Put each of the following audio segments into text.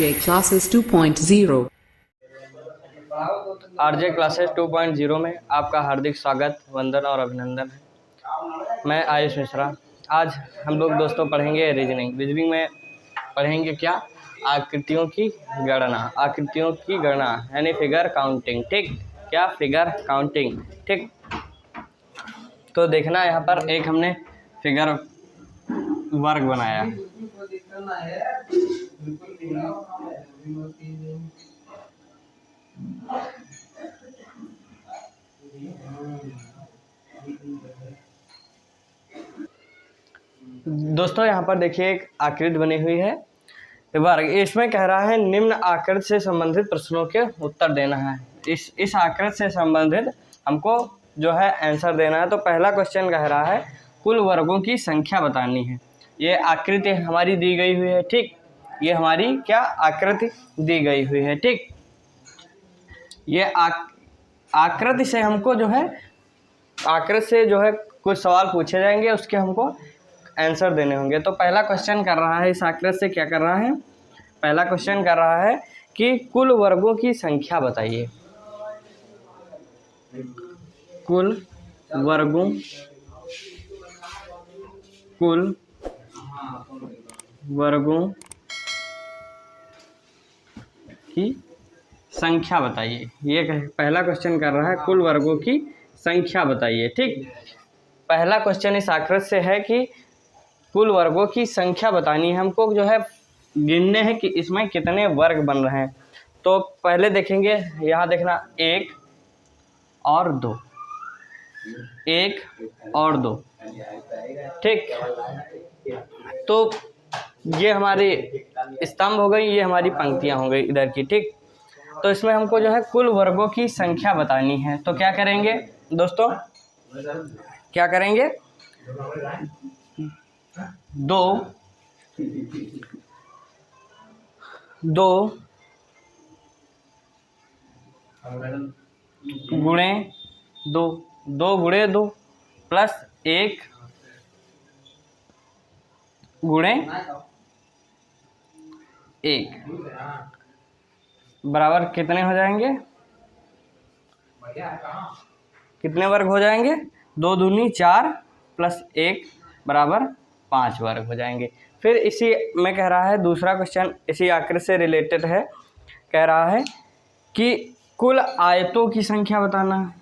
RJ Classes 2.0 RJ classes 2.0 में आपका हार्दिक स्वागत, वंदन और अभिनंदन है। मैं आयुष मिश्रा। आज हम लोग दोस्तों पढ़ेंगे रीजनिंग में पढ़ेंगे क्या? आकृतियों की गणना यानी फिगर काउंटिंग। ठीक, क्या? Figure counting. ठीक, तो देखना यहाँ पर एक हमने फिगर वर्ग बनाया। दोस्तों यहाँ पर देखिए एक आकृति बनी हुई है वर्ग। इसमें कह रहा है निम्न आकृति से संबंधित प्रश्नों के उत्तर देना है। इस आकृति से संबंधित हमको जो है आंसर देना है। तो पहला क्वेश्चन कह रहा है कुल वर्गों की संख्या बतानी है। ये आकृति हमारी दी गई हुई है। ठीक, ये हमारी क्या आकृति दी गई हुई है। ठीक, ये आकृति से हमको जो है आकृति से जो है कुछ सवाल पूछे जाएंगे, उसके हमको आंसर देने होंगे। तो पहला क्वेश्चन कर रहा है इस आकृति से क्या कर रहा है? पहला क्वेश्चन कर रहा है कि कुल वर्गों की संख्या बताइए। कुल वर्गों की संख्या बताइए। ये पहला क्वेश्चन कर रहा है कुल वर्गों की संख्या बताइए। ठीक, पहला क्वेश्चन इस आकृति से है कि कुल वर्गों की संख्या बतानी है। हमको जो है गिनने हैं कि इसमें कितने वर्ग बन रहे हैं। तो पहले देखेंगे, यहाँ देखना 1 और 2, 1 और 2। ठीक, तो ये हमारी स्तंभ हो गई, ये हमारी पंक्तियाँ हो गई इधर की। ठीक, तो इसमें हमको जो है कुल वर्गों की संख्या बतानी है। तो क्या करेंगे दोस्तों? क्या करेंगे? 2 गुणे 2 प्लस 1 गुणे 1 बराबर कितने हो जाएंगे? कितने वर्ग हो जाएंगे? 2 दूनी 4 प्लस 1 बराबर 5 वर्ग हो जाएंगे। फिर इसी में कह रहा है दूसरा क्वेश्चन इसी आकृति से रिलेटेड है। कह रहा है कि कुल आयतों की संख्या बताना है।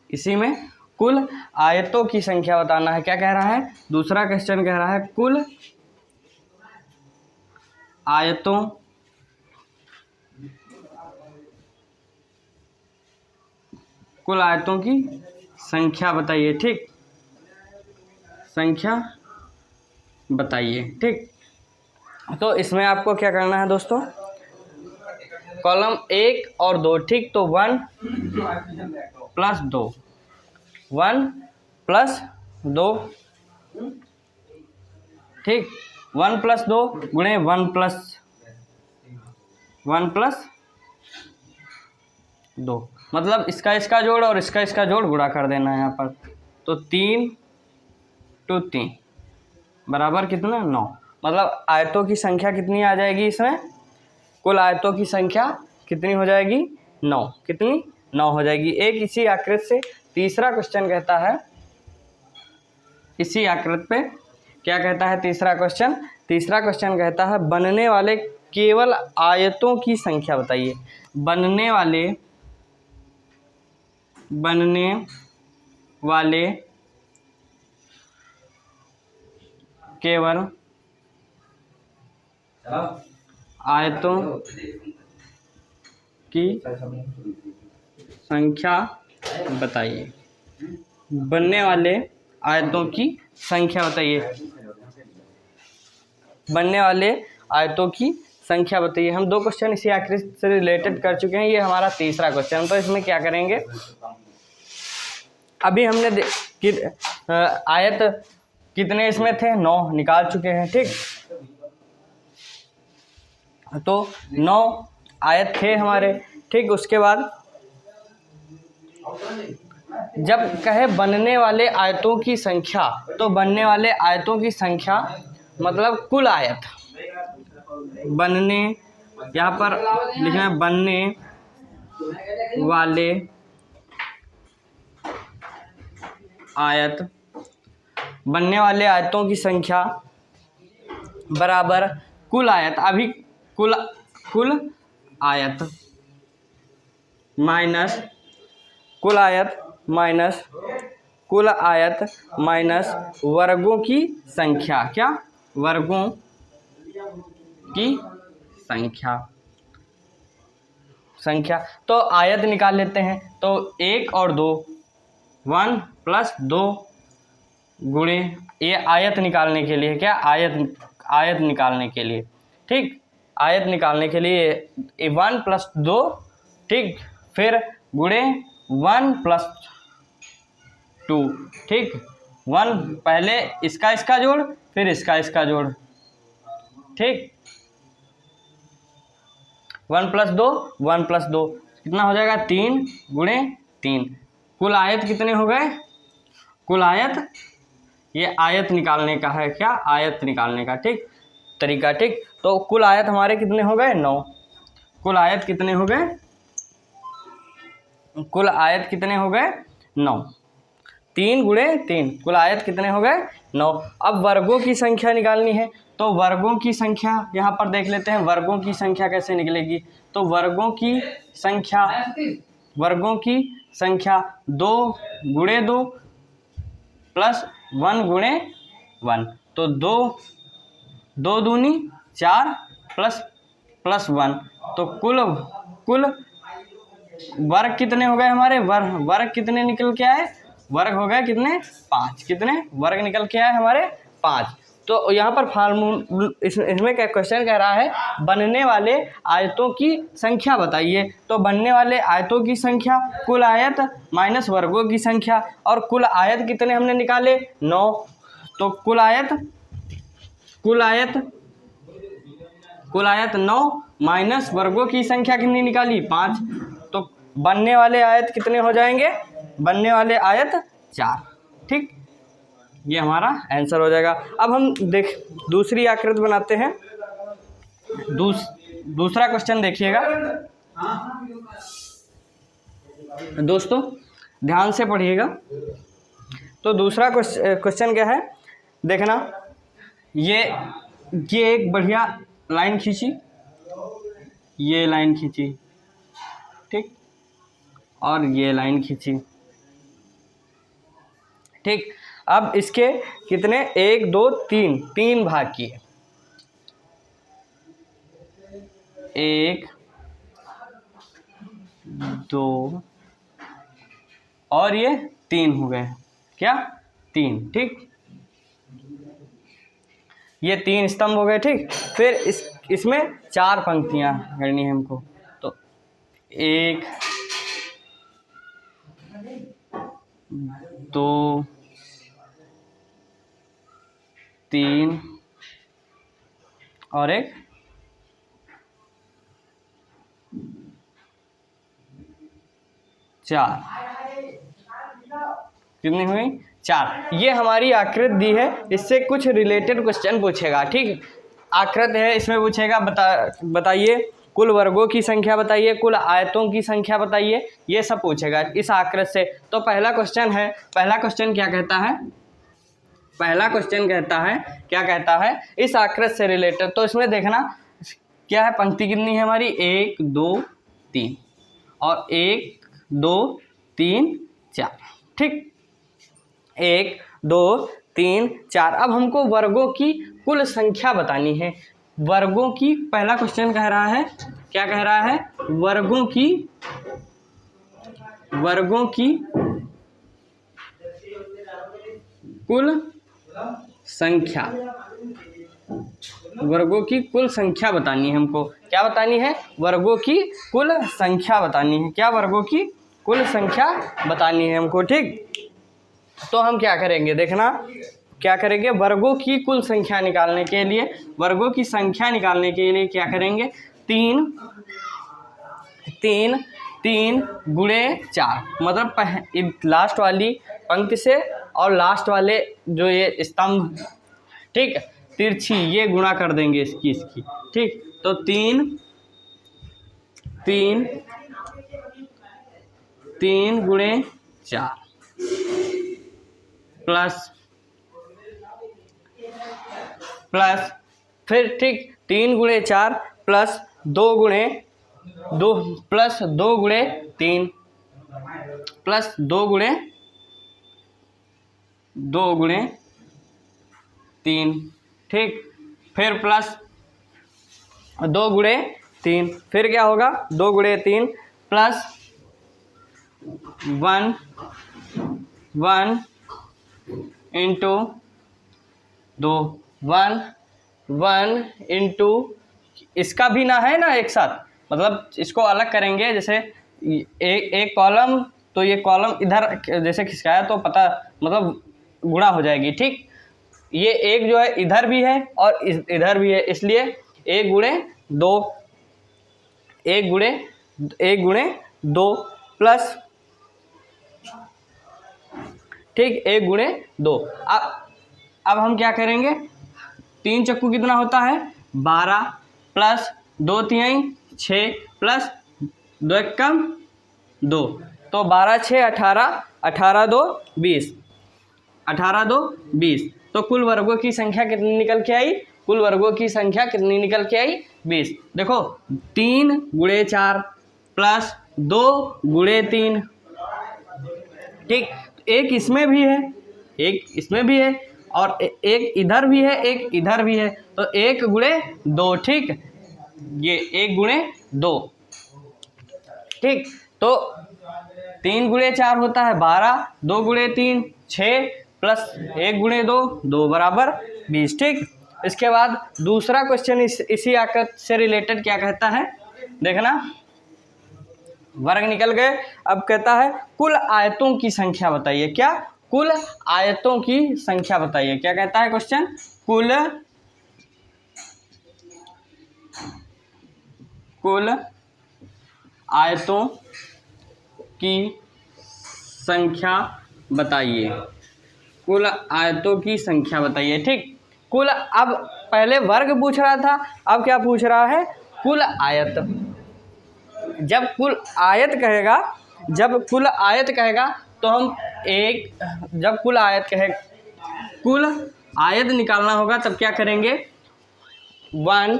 इसी में कुल आयतों की संख्या बताना है। क्या कह रहा है? दूसरा क्वेश्चन कह रहा है कुल आयतों की संख्या बताइए। ठीक, संख्या बताइए। ठीक, तो इसमें आपको क्या करना है दोस्तों? कॉलम 1 और 2। ठीक, तो 1 प्लस 2, 1 प्लस 2। ठीक, 1 प्लस 2 गुणे 1 प्लस 2, मतलब इसका जोड़ और इसका जोड़ गुणा कर देना है यहाँ पर। तो 3 to 3 बराबर कितना? 9। मतलब आयतों की संख्या कितनी आ जाएगी इसमें? कुल आयतों की संख्या कितनी हो जाएगी? 9। कितनी? 9 हो जाएगी। एक इसी आकृति से तीसरा क्वेश्चन कहता है, इसी आकृति पे क्या कहता है तीसरा क्वेश्चन कहता है बनने वाले केवल आयतों की संख्या बताइए। बनने वाले केवल आयतों की संख्या बताइए। बनने वाले आयतों की संख्या बताइए। बनने वाले आयतों की संख्या बताइए। हम 2 क्वेश्चन इसी आकृति से रिलेटेड कर चुके हैं। ये हमारा तीसरा क्वेश्चन। तो इसमें क्या करेंगे? अभी हमने आयत कितने इसमें थे? 9 निकाल चुके हैं। ठीक, तो 9 आयत थे हमारे। ठीक, उसके बाद जब कहे बनने वाले आयतों की संख्या, तो बनने वाले आयतों की संख्या मतलब कुल आयत। बनने, यहाँ पर लिखना है बनने वाले आयत, बनने वाले आयतों की संख्या बराबर कुल आयत, अभी कुल आयत माइनस कुल आयत माइनस कुल आयत माइनस वर्गों की संख्या, क्या, वर्गों की संख्या। तो आयत निकाल लेते हैं। तो 1 और 2, 1 प्लस 2 गुणे, ये आयत निकालने के लिए, क्या, आयत निकालने के लिए, ठीक, आयत निकालने के लिए 1 प्लस 2, ठीक, फिर गुणे 1 प्लस 2, ठीक, 1 पहले इसका जोड़, फिर इसका जोड़, ठीक, 1 प्लस 2 1 प्लस 2 कितना हो जाएगा, 3 गुणे 3। कुल आयत कितने हो गए, कुल आयत, ये आयत निकालने का है, क्या, आयत निकालने का, ठीक, तरीका, ठीक। तो कुल आयत हमारे कितने हो गए, 9। कुल आयत कितने हो गए, कुल आयत कितने हो गए, 9। 3 गुणे 3, कुल आयत कितने हो गए, 9। अब वर्गों की संख्या निकालनी है। तो वर्गों की संख्या यहाँ पर देख लेते हैं, वर्गों की संख्या कैसे निकलेगी। तो वर्गों की संख्या 2 गुणे 2 प्लस 1 गुणे 1। तो 2 दूनी 4 प्लस 1। तो कुल वर्ग कितने हो गए हमारे, वर्ग कितने निकल के आए, वर्ग हो गए कितने, 5। कितने वर्ग निकल के आए हमारे, 5। तो यहाँ पर इसमें क्या क्वेश्चन कह रहा है, बनने वाले आयतों की संख्या बताइए। तो बनने वाले आयतों की संख्या कुल आयत माइनस वर्गों की संख्या, और कुल आयत कितने हमने निकाले, 9। तो कुल आयत 9 माइनस वर्गों की संख्या कितनी निकाली, 5। तो बनने वाले आयत कितने हो जाएंगे, बनने वाले आयत 4, ठीक, ये हमारा आंसर हो जाएगा। अब हम दूसरी आकृति बनाते हैं। दूसरा क्वेश्चन देखिएगा दोस्तों, ध्यान से पढ़िएगा। तो दूसरा क्वेश्चन क्या है, देखना, ये एक बढ़िया लाइन खींची, ये लाइन खींची, ठीक, और ये लाइन खींची, ठीक। अब इसके कितने, 1 2 3 भाग किए, 1 2 और ये 3 हो गए, क्या, 3, ठीक, ये 3 स्तंभ हो गए, ठीक। फिर इसमें 4 पंक्तियां करनी है हमको। तो 1 2 3 और 1 4, कितनी हुई, 4। ये हमारी आकृति दी है, इससे कुछ रिलेटेड क्वेश्चन पूछेगा, ठीक। आकृति है, इसमें पूछेगा बताइए कुल वर्गों की संख्या बताइए, कुल आयतों की संख्या बताइए, ये सब पूछेगा इस आकृति से। तो पहला क्वेश्चन क्या कहता है, पहला क्वेश्चन क्या कहता है इस आकृति से रिलेटेड। तो इसमें देखना क्या है, पंक्ति कितनी है हमारी, 1 2 3 और 1 2 3 4, ठीक, 1 2 3 4। अब हमको वर्गों की कुल संख्या बतानी है। वर्गों की, पहला क्वेश्चन कह रहा है, क्या कह रहा है, वर्गों की कुल संख्या, वर्गों की कुल संख्या बतानी है हमको। क्या बतानी है, वर्गों की कुल संख्या बतानी है, क्या, वर्गों की कुल संख्या बतानी है हमको, ठीक। तो हम क्या करेंगे, देखना क्या करेंगे, वर्गों की कुल संख्या निकालने के लिए, वर्गों की संख्या निकालने के लिए क्या करेंगे, 3 गुणे 4, मतलब लास्ट वाली पंक्ति से और लास्ट वाले जो ये स्तंभ, ठीक, तिरछी, ये गुणा कर देंगे इसकी, ठीक। तो 3 3 3 गुणे 4 प्लस फिर ठीक 3 गुणे 4 प्लस 2 गुणे 2 प्लस 2 गुणे 3 प्लस 2 गुणे 3 ठीक, फिर प्लस 2 गुणे 3, फिर क्या होगा 2 गुणे 3 प्लस 1 इंटू 2 1 इंटू इसका भी ना है ना एक साथ, मतलब इसको अलग करेंगे। जैसे एक कॉलम, तो ये कॉलम इधर जैसे खिसकाया तो पता मतलब गुणा हो जाएगी। ठीक, ये एक जो है इधर भी है और इधर भी है, इसलिए 1 गुणे 2 1 गुणे 2 प्लस ठीक 1 गुणे 2। अब हम क्या करेंगे, 3 चक्कू कितना होता है 12 प्लस 2 तिहाई 6 प्लस 2 एकम 2, तो 12 6 18 18 2 20 18 2 20। तो कुल वर्गों की संख्या कितनी निकल के आई, कुल वर्गों की संख्या कितनी निकल के आई 20। देखो 3 गुणे 4 प्लस 2 गुणे 3 ठीक, एक इसमें भी है एक इसमें भी है और एक इधर भी है एक इधर भी है, तो 1 गुणे 2 ठीक, ये 1 गुणे 2 ठीक। तो 3 गुणे 4 होता है 12, 2 गुणे 3 6 प्लस 1 गुणे 2 2 बराबर 20 ठीक। इसके बाद दूसरा क्वेश्चन इसी आकृति से रिलेटेड क्या कहता है, देखना वर्ग निकल गए। अब कहता है कुल आयतों की संख्या बताइए। क्या, कुल आयतों की संख्या बताइए। क्या कहता है क्वेश्चन, कुल आयतों की संख्या बताइए, कुल आयतों की संख्या बताइए ठीक। कुल, अब पहले वर्ग पूछ रहा था, अब क्या पूछ रहा है, कुल आयत। जब कुल आयत कहेगा तो हम जब कुल आयत निकालना होगा तब क्या करेंगे, 1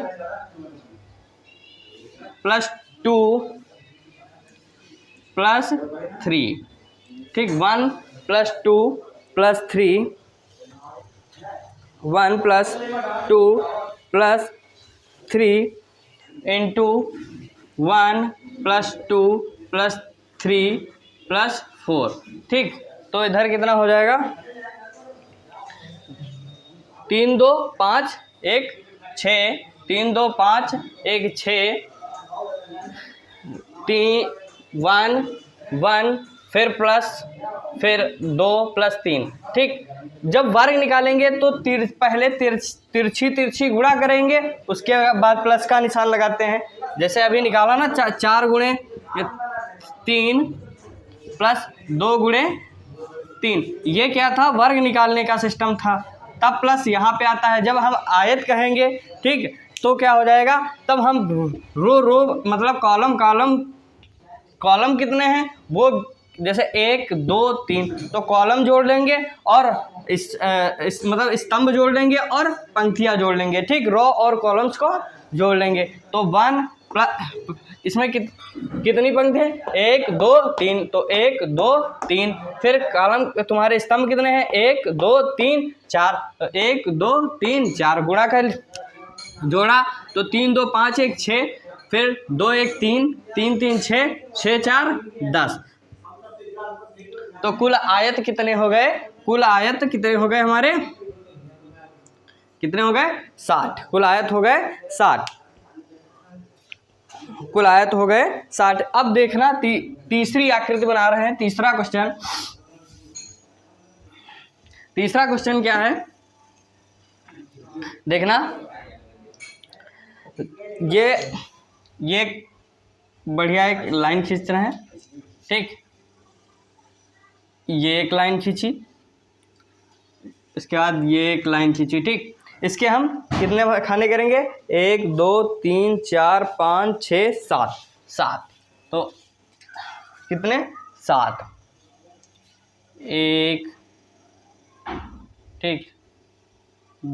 प्लस 2 प्लस 3 ठीक, 1 plus 2 plus 3 1 plus 2 plus 3 into 1 plus 2 plus 3 plus 4 ठीक। तो इधर कितना हो जाएगा, 3 2 5 1 6 3 2 5 1 6 3 1 1 फिर प्लस फिर 2 प्लस 3 ठीक। जब वर्ग निकालेंगे तो पहले तिरछी गुणा करेंगे, उसके बाद प्लस का निशान लगाते हैं। जैसे अभी निकाला ना 4 गुणे 3 प्लस 2 गुणे 3, ये क्या था, वर्ग निकालने का सिस्टम था। तब प्लस यहाँ पे आता है। जब हम आयत कहेंगे ठीक, तो क्या हो जाएगा, तब हम रो मतलब कॉलम कितने हैं वो, जैसे 1 2 3, तो कॉलम जोड़ लेंगे और इस मतलब स्तंभ जोड़ लेंगे और पंक्तियाँ जोड़ लेंगे ठीक, रो और कॉलम्स को जोड़ लेंगे। तो 1 प्लस इसमें कितनी पंक्ति है, 1 2 3, तो 1 2 3, फिर कॉलम तुम्हारे स्तंभ कितने हैं, 1 2 3 4, तो 1 2 3 4 गुणा कर जोड़ा, तो 3 2 5 1 6, फिर 2 1 3 3 3 6 6 4 10। तो कुल आयत कितने हो गए, कुल आयत कितने हो गए हमारे, कितने हो गए 60। कुल आयत हो गए 60, कुल आयत हो गए 60। अब देखना तीसरी आकृति बना रहे हैं। तीसरा क्वेश्चन क्या है, देखना ये बढ़िया एक लाइन खींच रहे हैं ठीक, ये एक लाइन खींची, इसके बाद ये एक लाइन खींची ठीक। इसके हम कितने खाने करेंगे, 1 2 3 4 5 6 7, 7 तो कितने 7, 1 ठीक,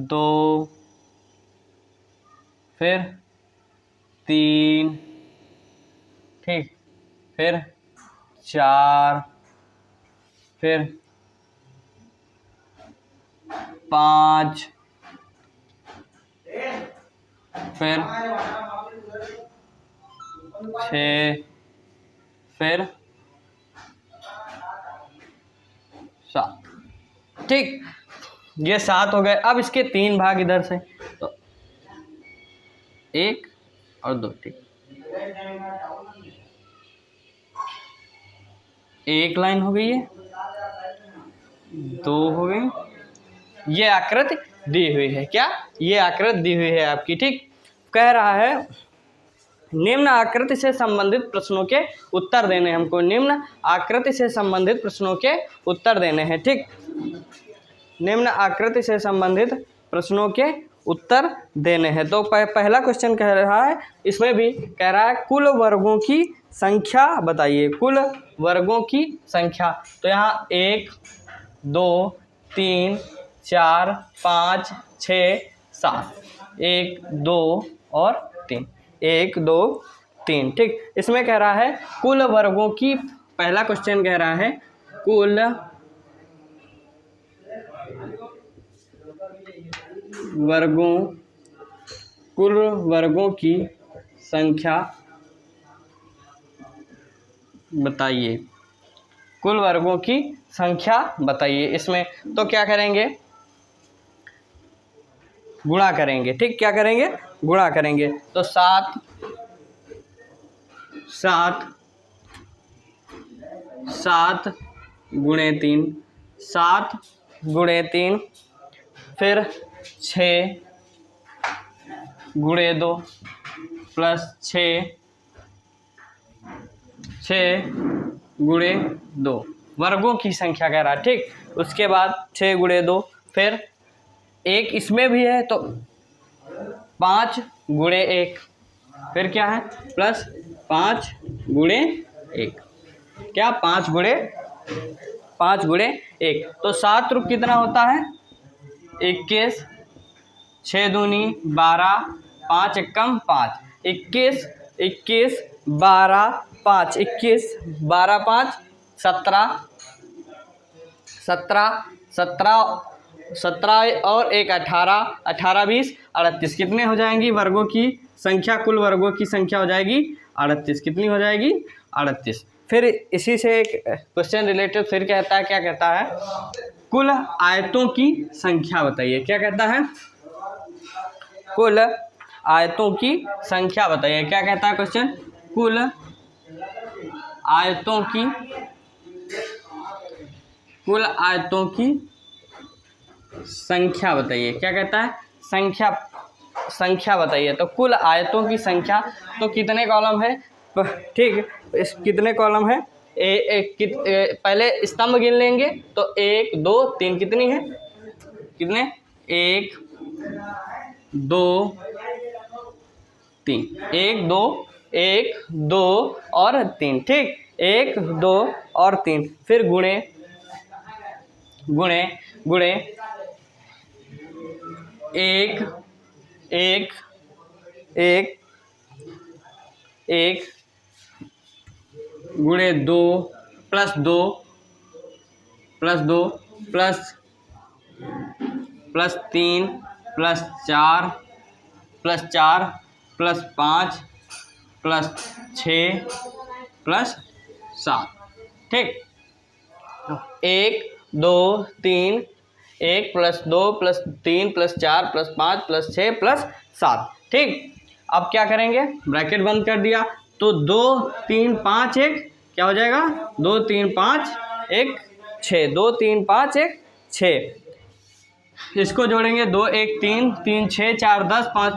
2 फिर 3 ठीक, फिर 4 फिर 5 फिर 6 फिर 7 ठीक, ये 7 हो गए। अब इसके 3 भाग इधर से, तो 1 और 2 ठीक, 1 लाइन हो गई है, 2 हो गई, ये आकृति दी हुई है। क्या, ये आकृति दी हुई है आपकी ठीक। कह रहा है निम्न आकृति से संबंधित प्रश्नों के उत्तर देने, हमको निम्न आकृति से संबंधित प्रश्नों के उत्तर देने हैं ठीक। निम्न आकृति से संबंधित प्रश्नों के उत्तर देने हैं। तो पहला क्वेश्चन कह रहा है, इसमें भी कह रहा है कुल वर्गों की संख्या बताइए, कुल वर्गों की संख्या। तो यहाँ 1 2 3 4 5 6 7, 1 2 और 3, 1 2 3 ठीक। इसमें कह रहा है कुल वर्गों की, पहला क्वेश्चन कह रहा है कुल वर्गों की संख्या बताइए, कुल वर्गों की संख्या बताइए। इसमें तो क्या करेंगे, गुणा करेंगे ठीक, क्या करेंगे, गुणा करेंगे। तो 7 गुणे 3, 7 गुणे 3, फिर 6 गुणे 2 प्लस 6 गुणे 2, वर्गों की संख्या कह रहा है ठीक। उसके बाद 6 गुणे 2, फिर 1 इसमें भी है तो 5 गुणे 1, फिर क्या है प्लस 5 गुणे 1, क्या 5 गुणे 1, तो 7 रुपये कितना होता है 21, 6 दूनी 12, 5 एकम 5, 21 12 5, 21 12 5 17 और 1 18, 18 20 38, कितने हो जाएंगी वर्गों की संख्या, कुल वर्गों की संख्या हो जाएगी 38, कितनी हो जाएगी 38। फिर इसी से एक क्वेश्चन रिलेटेड फिर कहता है, क्या कहता है कुल आयतों की संख्या बताइए, क्या कहता है कुल आयतों की संख्या बताइए। क्या कहता है क्वेश्चन, कुल आयतों की संख्या बताइए। क्या कहता है, संख्या बताइए। तो कुल आयतों की संख्या, तो कितने कॉलम है ठीक, इस कितने कॉलम है, पहले स्तंभ गिन लेंगे तो 1 2 3, कितनी है, कितने 1 2 3, 1 2 और 3 ठीक, 1 2 और 3, फिर गुणे 1 गुणे 2 plus 2 plus 3 plus 4 plus 5 plus 6 plus 7 ठीक। 1 2 3, 1 plus 2 plus 3 plus 4 plus 5 plus 6 plus 7 ठीक। अब क्या करेंगे, ब्रैकेट बंद कर दिया तो 2 3 5 1 क्या हो जाएगा, 2 3 5 1 6, 2 3 5 1 6, इसको जोड़ेंगे 2 1 3 3 6 4 10 5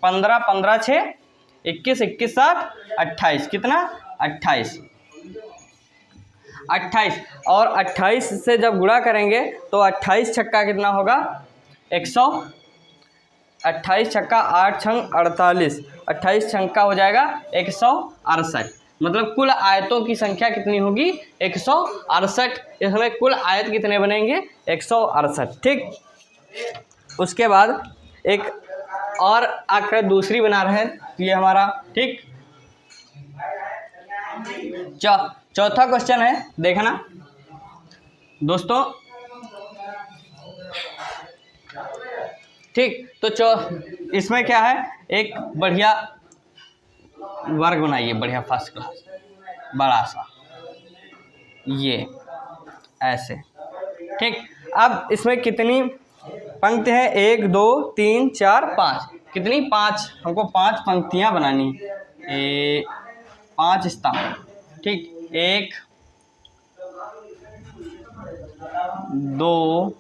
15 15 6 21 21 7 28, कितना 28 और 28 से जब गुणा करेंगे तो 28 छक्का कितना होगा 100, 28 छक्का 8 छंग 48, 28 छंग का हो जाएगा 168, मतलब कुल आयतों की संख्या कितनी होगी 168। इसमें कुल आयत कितने बनेंगे 168। ठीक, उसके बाद एक और आकृति दूसरी बना रहे हैं, ये हमारा ठीक चौथा क्वेश्चन है, देखना दोस्तों। ठीक, तो इसमें क्या है, एक बढ़िया वर्ग बनाइए, बढ़िया फर्स्ट क्लास बड़ा सा, ये ऐसे। ठीक, अब इसमें कितनी पंक्ति है, 1 2 3 4 5, कितनी 5, हमको 5 पंक्तियां बनानी, 5 स्तंभ। ठीक, 1 2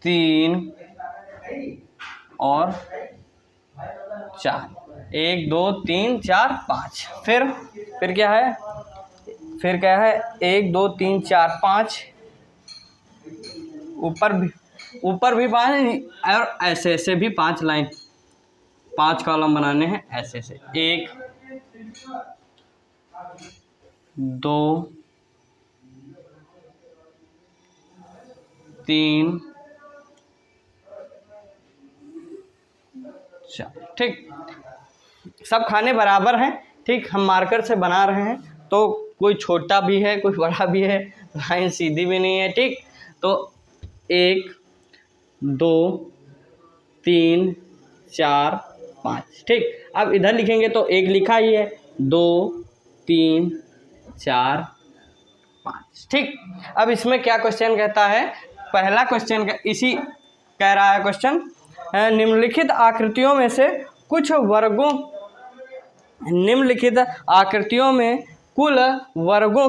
3 और 4, 1 2 3 4 5। फिर क्या है, 1 2 3 4 5, ऊपर भी 5 और ऐसे ऐसे भी 5 लाइन 5 कॉलम बनाने हैं, ऐसे से 1 2 3 4। ठीक, सब खाने बराबर हैं। ठीक, हम मार्कर से बना रहे हैं, तो कोई छोटा भी है कोई बड़ा भी है, लाइन सीधी भी नहीं है। ठीक, तो 1 2 3 4 5। ठीक, अब इधर लिखेंगे तो 1 लिखा ही है, 2 3 4 5। ठीक, अब इसमें क्या क्वेश्चन कहता है, पहला क्वेश्चन का इसी कह रहा है क्वेश्चन, निम्नलिखित आकृतियों में से कुछ वर्गों, निम्नलिखित आकृतियों में कुल वर्गों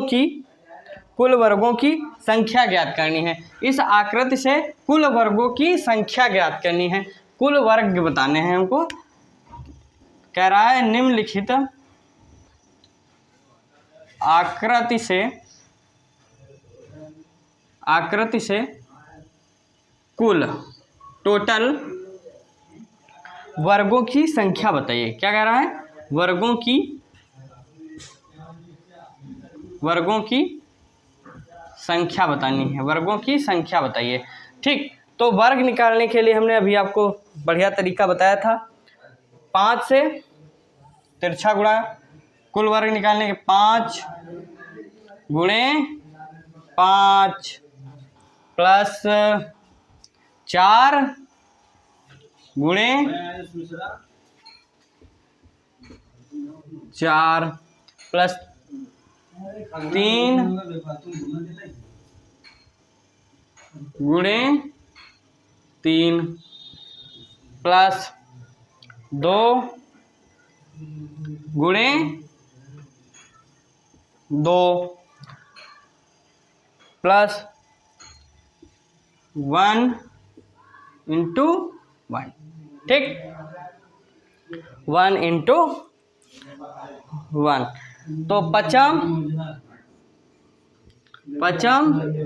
की संख्या ज्ञात करनी है। इस आकृति से कुल वर्गों की संख्या ज्ञात करनी है, कुल वर्ग बताने हैं हमको। कह रहा है निम्नलिखित आकृति से कुल टोटल वर्गों की संख्या बताइए। क्या कह रहा है, वर्गों की संख्या बतानी है, वर्गों की संख्या बताइए। ठीक, तो वर्ग निकालने के लिए हमने अभी आपको बढ़िया तरीका बताया था, 5 से तिरछा गुणा, कुल वर्ग निकालने के 5 गुणे 5 प्लस 4 गुणे 4 प्लस 3 गुणे 3 प्लस 2 गुणे 2 प्लस 1 इंटू 1। ठीक, 1 इंटू 1, तो पचम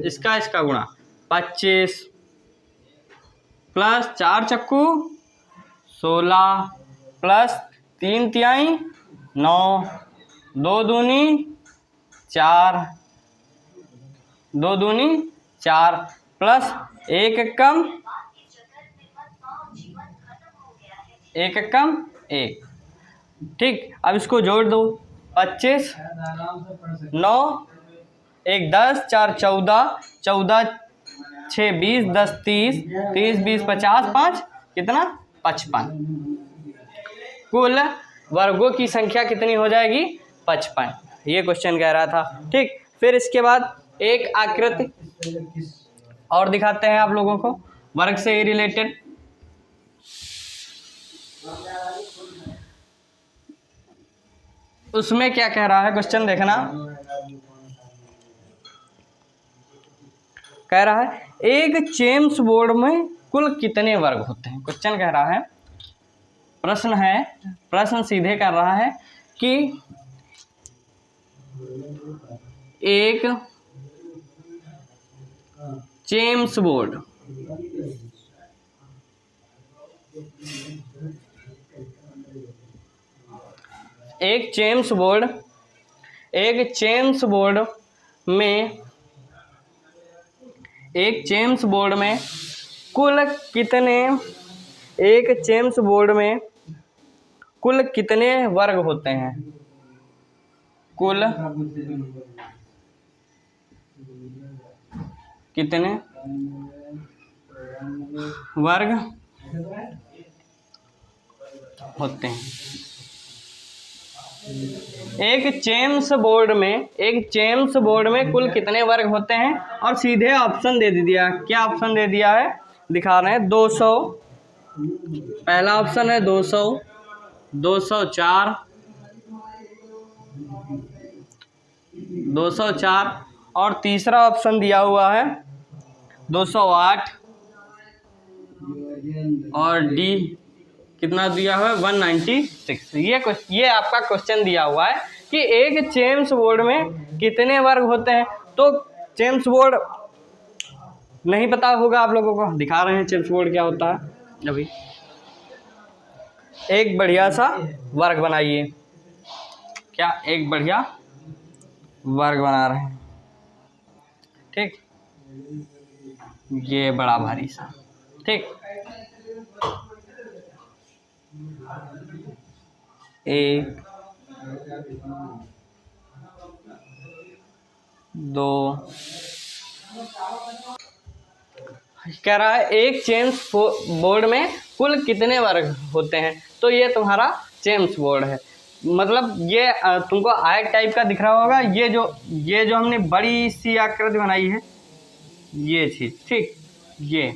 इसका गुणा 25 प्लस 4 चक्कू 16 प्लस 3 तिहाई 9, 2 दूनी 4, 2 दूनी 4 प्लस 1 एकम 1। ठीक, अब इसको जोड़ दो, 25 9 1 10 4 14 14 6 20 10 30 30 20 50 5 कितना 55। कुल वर्गों की संख्या कितनी हो जाएगी 55, ये क्वेश्चन कह रहा था। ठीक, फिर इसके बाद एक आकृति और दिखाते हैं आप लोगों को वर्ग से रिलेटेड। उसमें क्या कह रहा है क्वेश्चन, देखना। कह रहा है एक चेम्स बोर्ड में कुल कितने वर्ग होते हैं। क्वेश्चन कह रहा है, प्रश्न सीधे कर रहा है कि एक चेम्स बोर्ड, एक चेम्स बोर्ड में एक चेम्स बोर्ड में कुल कितने एक चेम्स बोर्ड में कुल कितने वर्ग होते हैं? कुल कितने वर्ग होते हैं? एक चेम्स बोर्ड में कुल कितने वर्ग होते हैं? और सीधे ऑप्शन दे दिया। क्या ऑप्शन दे दिया है? दिखा रहे हैं 200, पहला ऑप्शन है 200, 204, 204 और तीसरा ऑप्शन दिया हुआ है 208 और डी कितना दिया हुआ है 196। ये आपका क्वेश्चन दिया हुआ है कि एक चेम्स बोर्ड में कितने वर्ग होते हैं। तो चेम्स बोर्ड नहीं पता होगा आप लोगों को, दिखा रहे हैं चेम्स बोर्ड क्या होता है। अभी एक बढ़िया सा वर्ग बनाइए। क्या एक बढ़िया वर्ग बना रहे हैं, ठीक, ये बड़ा भारी सा, ठीक, 1 2 कह रहा है एक चेम्स बोर्ड में कुल कितने वर्ग होते हैं। तो ये तुम्हारा चेम्स बोर्ड है, मतलब ये तुमको आयत टाइप का दिख रहा होगा। ये जो हमने बड़ी सी आकृति बनाई है, ये चीज, ठीक, ये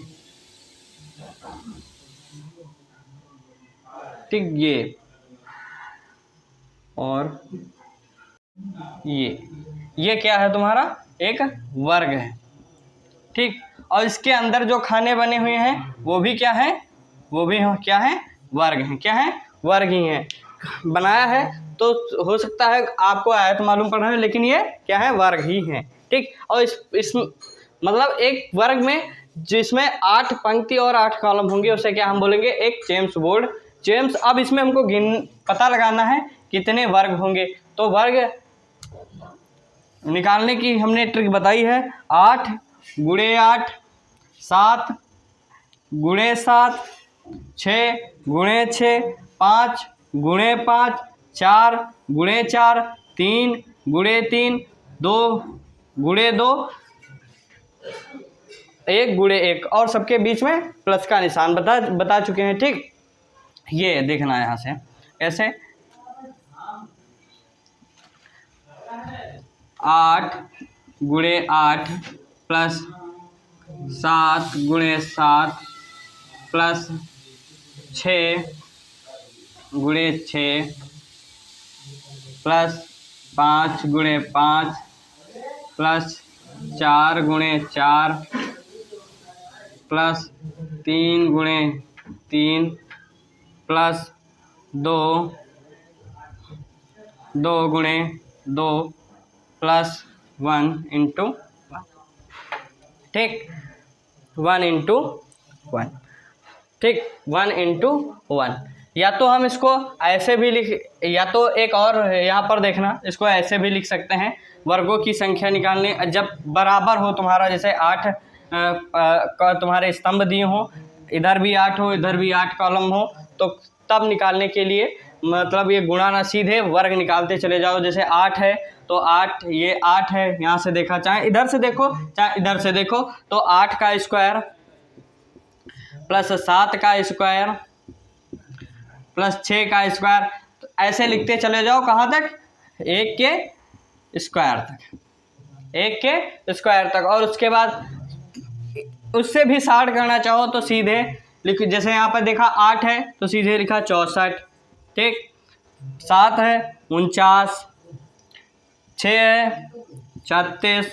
ठीक, ये और ये क्या है? तुम्हारा एक वर्ग है, ठीक। और इसके अंदर जो खाने बने हुए हैं वो भी क्या है? वो भी क्या है? वर्ग हैं। क्या है? वर्ग ही हैं। बनाया है तो हो सकता है आपको आयत मालूम पड़ रहा है, लेकिन ये क्या है? वर्ग ही हैं, ठीक। और इस मतलब एक वर्ग में जिसमें 8 पंक्ति और 8 कॉलम होंगे उसे क्या हम बोलेंगे? एक चेम्स बोर्ड। चेम्स, अब इसमें हमको पता लगाना है कितने वर्ग होंगे। तो वर्ग निकालने की हमने ट्रिक बताई है, 8 गुणे 8, 7 गुणे 7, 6 गुणे 6, 5 गुणे 5, 4 गुणे 4, 3 गुणे 3, 2 गुणे 2, 1 गुणे 1 और सबके बीच में प्लस का निशान बता चुके हैं, ठीक। ये देखना है यहाँ से ऐसे 8 गुणे 8 प्लस 7 गुणे 7 प्लस 6 गुणे 6 प्लस 5 गुणे 5 प्लस 4 गुणे 4 प्लस 3 गुणे 3 प्लस 2 गुणे 2 प्लस 1 इंटू 1, ठीक, 1 इंटू 1, ठीक, 1 इंटू 1। या तो हम इसको ऐसे भी या तो एक और यहाँ पर देखना, इसको ऐसे भी लिख सकते हैं। वर्गों की संख्या निकालने जब बराबर हो तुम्हारा, जैसे 8 तुम्हारे स्तंभ दिए हो, इधर भी 8 हो, इधर भी 8 कॉलम हो, तो तब निकालने के लिए मतलब ये गुणा ना, सीधे वर्ग निकालते चले जाओ। जैसे 8 है तो 8, ये 8 है, यहाँ से देखा, चाहे इधर से देखो चाहे इधर से देखो, तो 8 का स्क्वायर प्लस 7 का स्क्वायर प्लस 6 का स्क्वायर, तो ऐसे लिखते चले जाओ। कहाँ तक? 1 के स्क्वायर तक, 1 के स्क्वायर तक। और उसके बाद उससे भी 60 करना चाहो तो सीधे लिख, जैसे यहाँ पर देखा 8 है तो सीधे लिखा 64, ठीक, 7 है 49, 6 है 36,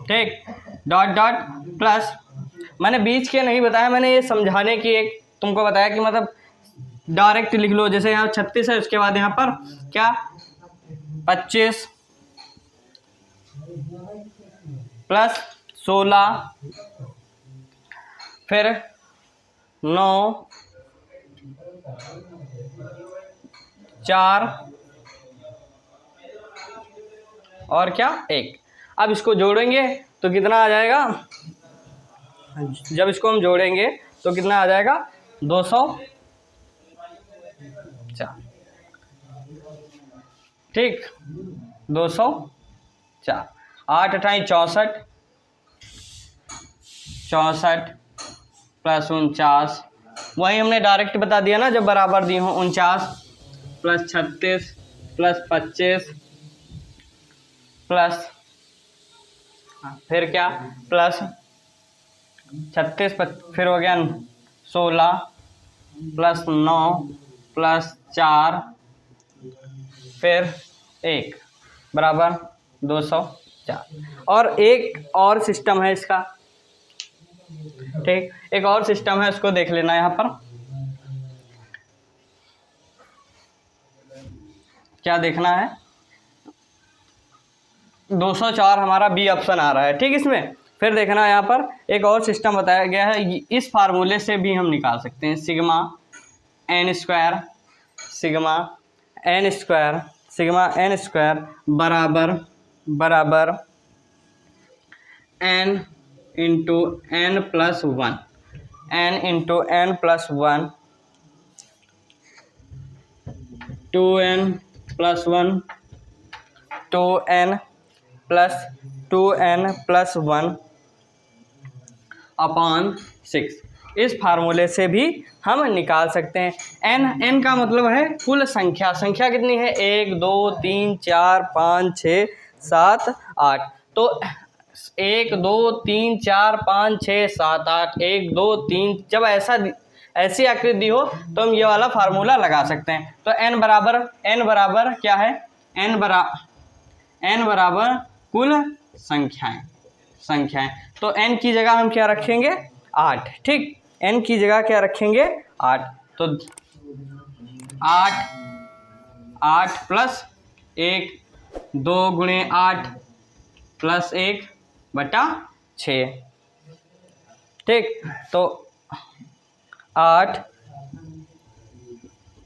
ठीक, डॉट डॉट प्लस। मैंने बीच के नहीं बताया, मैंने ये समझाने की एक तुमको बताया कि मतलब डायरेक्ट लिख लो। जैसे यहाँ 36 है, उसके बाद यहाँ पर क्या 25 प्लस 16, फिर 9, 4 और क्या 1। अब इसको जोड़ेंगे तो कितना आ जाएगा, जब इसको हम जोड़ेंगे तो कितना आ जाएगा 204। ठीक, 204। 8 अठाई 64, 64 प्लस 49, वही हमने डायरेक्ट बता दिया ना जब बराबर दी हो। 49 प्लस 36 प्लस 25 प्लस फिर क्या प्लस 36 फिर हो गया 16 प्लस 9 प्लस 4 फिर 1 बराबर 204। और एक और सिस्टम है इसका, ठीक, एक और सिस्टम है, उसको देख लेना यहाँ पर। क्या देखना है, 204 हमारा बी ऑप्शन आ रहा है, ठीक। इसमें फिर देखना है यहाँ पर एक और सिस्टम बताया गया है, इस फार्मूले से भी हम निकाल सकते हैं। सिग्मा एन स्क्वायर बराबर n into n plus 1, n into n plus 1, 2n plus 1, 2n plus 1 upon 6। इस फार्मूले से भी हम निकाल सकते हैं। n का मतलब है कुल संख्या। संख्या कितनी है, 1 2 3 4 5 6 7 8। तो 1 2 3 4 5 6 7 8, 1 2 3, जब ऐसी आकृति दी हो तो हम ये वाला फार्मूला लगा सकते हैं। तो n बराबर क्या है, n बराबर कुल संख्याएं। तो n की जगह हम क्या रखेंगे, 8, ठीक। n की जगह क्या रखेंगे, 8। तो 8 प्लस 1, 2 गुणे 8 प्लस 1 बटा 6, ठीक। तो 8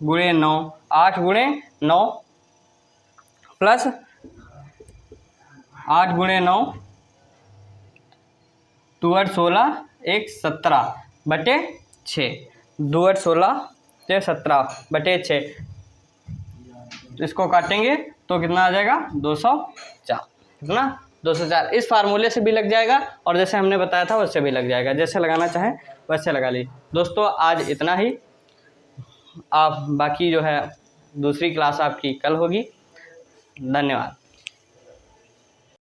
गुणे 9, 8 गुणे 9 प्लस 8 गुणे 9, 2 8 16, 1 17 बटे 6, 2 8 16 17 बटे 6। इसको काटेंगे तो कितना आ जाएगा, 204। कितना, 204। इस फार्मूले से भी लग जाएगा और जैसे हमने बताया था वैसे भी लग जाएगा, जैसे लगाना चाहें वैसे लगा लीजिए। दोस्तों आज इतना ही, आप बाकी जो है दूसरी क्लास आपकी कल होगी। धन्यवाद।